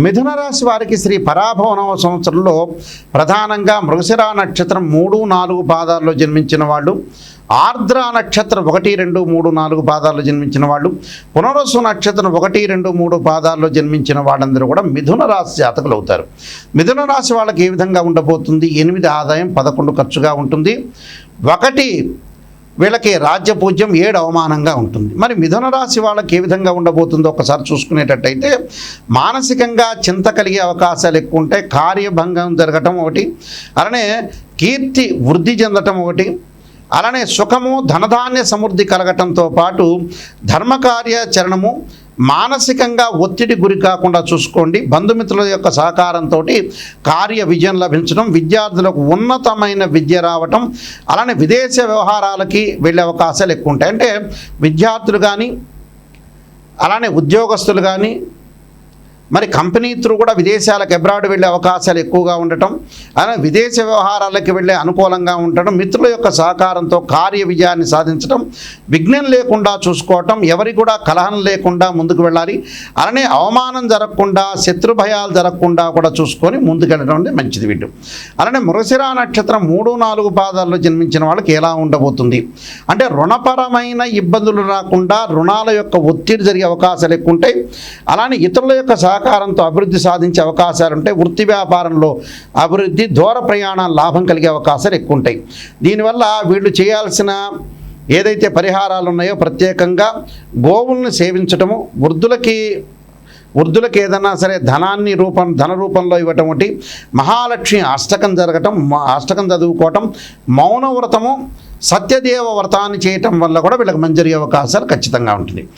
మిథున రాశి వారికి శ్రీ పరాభవనవ సంవత్సరంలో ప్రధానంగా మృగశిర నక్షత్రం 3, 4 పాదాల్లో జన్మించిన వాళ్ళు, ఆర్ద్ర నక్షత్రం 1, 2, 3, 4 పాదాల్లో జన్మించిన వాళ్ళు, పునరసు నక్షత్రం 1, 2, 3 పాదాల్లో జన్మించిన వాళ్ళందరూ కూడా మిథున రాశి జాతకులు అవుతారు. మిథున రాశి వాళ్ళకి ఏ విధంగా ఉండబోతుంది? 8 ఆదాయం, 11 ఖర్చుగా ఉంటుంది. 1 వీళ్ళకి రాజ్యపూజ్యం, 7 అవమానంగా ఉంటుంది. మరి మిథున రాశి వాళ్ళకి ఏ విధంగా ఉండబోతుందో ఒకసారి చూసుకునేటట్టయితే మానసికంగా చింత కలిగే అవకాశాలు ఎక్కువ ఉంటాయి. కార్యభంగం జరగటం ఒకటి, అలానే కీర్తి వృద్ధి చెందటం ఒకటి, అలానే సుఖము ధనధాన్య సమృద్ధి కలగటంతో పాటు ధర్మకార్యాచరణము, మానసికంగా ఒత్తిడి గురి కాకుండా చూసుకోండి. బంధుమిత్రుల యొక్క సహకారంతో కార్య విజయం లభించడం, విద్యార్థులకు ఉన్నతమైన విద్య రావటం, అలానే విదేశ వ్యవహారాలకి వెళ్ళే అవకాశాలు ఎక్కువ ఉంటాయి. అంటే విద్యార్థులు కానీ, అలానే ఉద్యోగస్తులు కానీ, మరి కంపెనీ త్రూ కూడా విదేశాలకు అబ్రాడ్ వెళ్ళే అవకాశాలు ఎక్కువగా ఉండటం, అలానే విదేశ వ్యవహారాలకు వెళ్ళే అనుకూలంగా ఉండటం, మిత్రుల యొక్క సహకారంతో కార్య విజయాన్ని సాధించడం, విఘ్నం లేకుండా చూసుకోవటం, ఎవరి కూడా కలహం లేకుండా ముందుకు వెళ్ళాలి. అలానే అవమానం జరగకుండా, శత్రు భయాలు జరగకుండా కూడా చూసుకొని ముందుకెళ్ళడం అనేది మంచిది. వీళ్ళు అలానే మృగశిర నక్షత్రం 3, 4 పాదాల్లో జన్మించిన వాళ్ళకి ఎలా ఉండబోతుంది అంటే రుణపరమైన ఇబ్బందులు రాకుండా రుణాల యొక్క ఒత్తిడి జరిగే అవకాశాలు ఎక్కువ ఉంటాయి. అలానే ఇతరుల యొక్క సహకారంతో అభివృద్ధి సాధించే అవకాశాలు ఉంటాయి. వృత్తి వ్యాపారంలో అభివృద్ధి, దూర ప్రయాణాల లాభం కలిగే అవకాశాలు ఎక్కువ ఉంటాయి. దీనివల్ల వీళ్ళు చేయాల్సిన ఏదైతే పరిహారాలు ఉన్నాయో ప్రత్యేకంగా గోవుల్ని సేవించటము, వృద్ధులకి ఏదన్నా సరే ధన రూపంలో ఇవ్వటం ఒకటి, మహాలక్ష్మి అష్టకం జరగటం, అష్టకం చదువుకోవటం, మౌన వ్రతము, సత్యదేవ వ్రతాన్ని చేయటం వల్ల కూడా వీళ్ళకి మంచి జరిగే అవకాశాలు ఖచ్చితంగా ఉంటుంది.